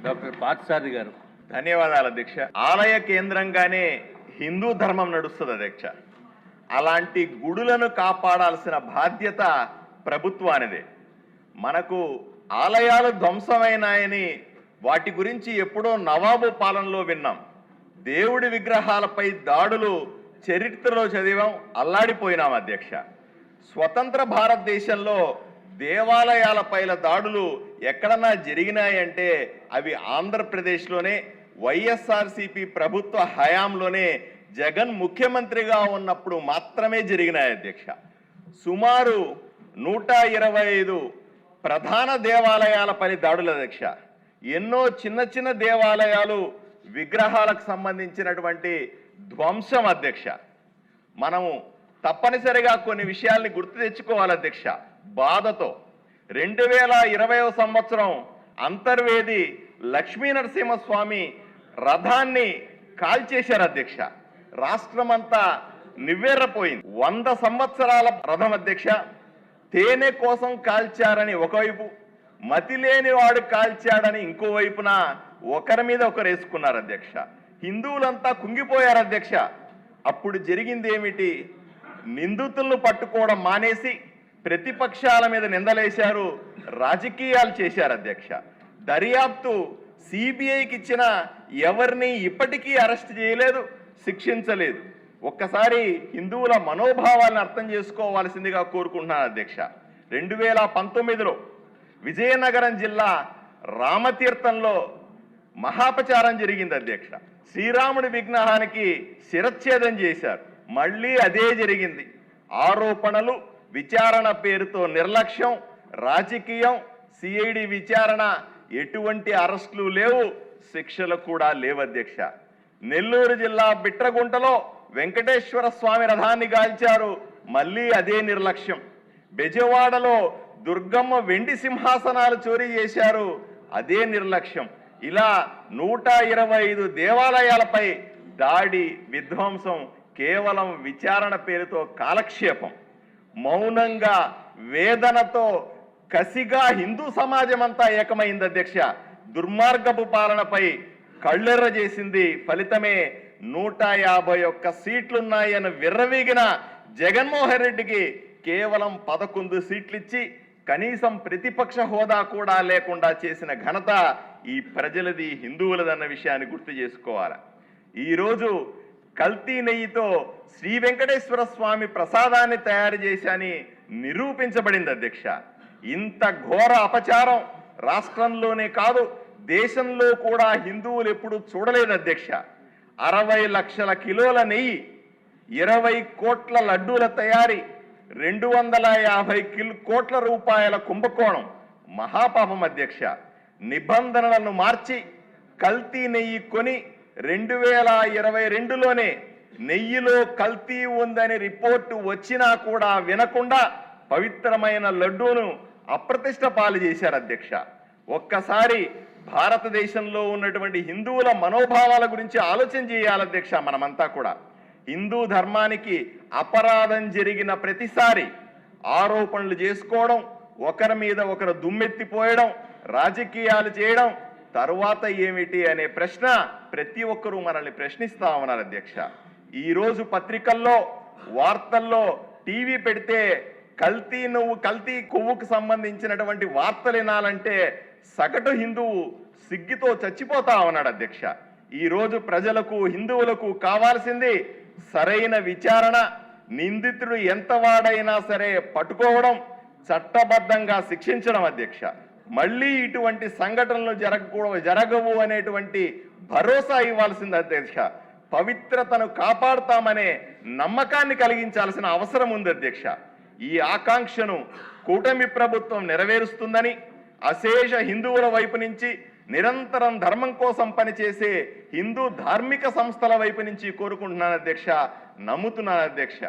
Doctor Parthasarathi గారు. ధన్యవాదాలు అధ్యక్ష. ఆలయ కేంద్రంగానే హిందూ ధర్మం నడుస్తుంది అధ్యక్ష. అలాంటి గుడులను కాపాడాల్సిన బాధ్యత ప్రభుత్వానిదే. మనకు ఆలయాలు ధ్వంసమైనాయని వాటి గురించి ఎప్పుడో నవాబు పాలనలో విన్నాం. దేవుడి విగ్రహాలపై దాడులు చరిత్రలో చదివాం, అల్లాడిపోయినాం అధ్యక్ష. స్వతంత్ర భారతదేశంలో దేవాలయాలపైల దాడులు ఎక్కడన్నా జరిగినాయంటే అవి ఆంధ్రప్రదేశ్లోనే వైఎస్ఆర్సీపీ ప్రభుత్వ హయాంలోనే జగన్ ముఖ్యమంత్రిగా ఉన్నప్పుడు మాత్రమే జరిగినాయి అధ్యక్ష. సుమారు 125 ప్రధాన దేవాలయాలపై దాడులు అధ్యక్ష. ఎన్నో చిన్న చిన్న దేవాలయాలు విగ్రహాలకు సంబంధించినటువంటి ధ్వంసం అధ్యక్ష. మనము తప్పనిసరిగా కొన్ని విషయాల్ని గుర్తు తెచ్చుకోవాలి అధ్యక్ష. బాధతో 2020 సంవత్సరం అంతర్వేది లక్ష్మీ నరసింహస్వామి రథాన్ని కాల్చేశారు అధ్యక్ష. రాష్ట్రమంతా నివ్వెరపోయింది. 100 సంవత్సరాల రథం అధ్యక్ష. తేనె కోసం కాల్చారని ఒకవైపు, మతిలేని వాడు కాల్చాడని ఇంకోవైపున ఒకరి మీద ఒకరు వేసుకున్నారు అధ్యక్ష. హిందువులంతా కుంగిపోయారు అధ్యక్ష. అప్పుడు జరిగింది ఏమిటి? నిందితులను పట్టుకోవడం మానేసి ప్రతిపక్షాల మీద నిందలేశారు, రాజకీయాలు చేశారు అధ్యక్ష. దర్యాప్తు సిబిఐకి ఇచ్చిన ఎవరిని ఇప్పటికీ అరెస్ట్ చేయలేదు, శిక్షించలేదు. ఒక్కసారి హిందువుల మనోభావాలను అర్థం చేసుకోవాల్సిందిగా కోరుకుంటున్నాను అధ్యక్ష. 2019లో విజయనగరం జిల్లా రామతీర్థంలో మహాపచారం జరిగింది అధ్యక్ష. శ్రీరాముడి విగ్రహానికి శిరచ్ఛేదం చేశారు. మళ్ళీ అదే జరిగింది. ఆరోపణలు, విచారణ పేరుతో నిర్లక్ష్యం, రాజకీయం, సిఐడి విచారణ, ఎటువంటి అరెస్టులు లేవు, శిక్షలు కూడా లేవు అధ్యక్ష. నెల్లూరు జిల్లా బిట్రగుంటలో వెంకటేశ్వర స్వామి రథాన్ని గాల్చారు, మళ్ళీ అదే నిర్లక్ష్యం. బెజవాడలో దుర్గమ్మ వెండి సింహాసనాలు చోరీ చేశారు, అదే నిర్లక్ష్యం. ఇలా 125 దేవాలయాలపై దాడి, విధ్వంసం, కేవలం విచారణ పేరుతో కాలక్షేపం. మౌనంగా, వేదనతో, కసిగా హిందూ సమాజం అంతా ఏకమైంది అధ్యక్ష. దుర్మార్గపు పాలనపై కళ్ళెర్ర చేసింది. ఫలితమే 151 సీట్లున్నాయని విర్రవీగిన జగన్మోహన్ రెడ్డికి కేవలం 11 సీట్లు ఇచ్చి కనీసం ప్రతిపక్ష హోదా కూడా లేకుండా చేసిన ఘనత ఈ ప్రజలది, హిందువులదన్న విషయాన్ని గుర్తు చేసుకోవాలి. ఈరోజు కల్తీ నెయ్యితో శ్రీ వెంకటేశ్వర స్వామి ప్రసాదాన్ని తయారు చేశాని నిరూపించబడింది అధ్యక్ష. ఇంత ఘోర అపచారం రాష్ట్రంలోనే కాదు, దేశంలో కూడా హిందువులు ఎప్పుడు చూడలేదు అధ్యక్ష. 60 లక్షల కిలోల నెయ్యి, 20 కోట్ల లడ్డూల తయారీ, 250 కోట్ల రూపాయల కుంభకోణం మహాపాపం అధ్యక్ష. నిబంధనలను మార్చి కల్తీ నెయ్యి కొని 2022లోనే నెయ్యిలో కల్తీ ఉందని రిపోర్టు వచ్చినా కూడా వినకుండా పవిత్రమైన లడ్డూను అప్రతిష్ట పాలు చేశారు అధ్యక్ష. ఒక్కసారి భారతదేశంలో ఉన్నటువంటి హిందువుల మనోభావాల గురించి ఆలోచన చేయాలి అధ్యక్ష. మనమంతా కూడా హిందూ ధర్మానికి అపరాధం జరిగిన ప్రతిసారి ఆరోపణలు చేసుకోవడం, ఒకరి మీద ఒకరు దుమ్మెత్తిపోయడం, రాజకీయాలు చేయడం, తరువాత ఏమిటి అనే ప్రశ్న ప్రతి ఒక్కరూ మనల్ని ప్రశ్నిస్తా ఉన్నారు అధ్యక్ష. ఈరోజు పత్రికల్లో, వార్తల్లో, టీవీ పెడితే కల్తీ కొవ్వుకు సంబంధించినటువంటి వార్తలు వినాలంటే సగటు హిందువు సిగ్గుతో చచ్చిపోతా ఉన్నాడు అధ్యక్ష. ఈరోజు ప్రజలకు, హిందువులకు కావాల్సింది సరైన విచారణ, నిందితుడు ఎంత వాడైనా సరే పట్టుకోవడం, చట్టబద్ధంగా శిక్షించడం అధ్యక్ష. మళ్ళీ ఇటువంటి సంఘటనలు జరగవు అనేటువంటి భరోసా ఇవ్వాల్సింది అధ్యక్ష. పవిత్రతను కాపాడుతామనే నమ్మకాన్ని కలిగించాల్సిన అవసరం ఉంది అధ్యక్ష. ఈ ఆకాంక్షను కూటమి ప్రభుత్వం నెరవేరుస్తుందని, అశేష హిందువుల వైపు నుంచి, నిరంతరం ధర్మం కోసం పనిచేసే హిందూ ధార్మిక సంస్థల వైపు నుంచి కోరుకుంటున్నాను అధ్యక్ష, నమ్ముతున్నాను అధ్యక్ష.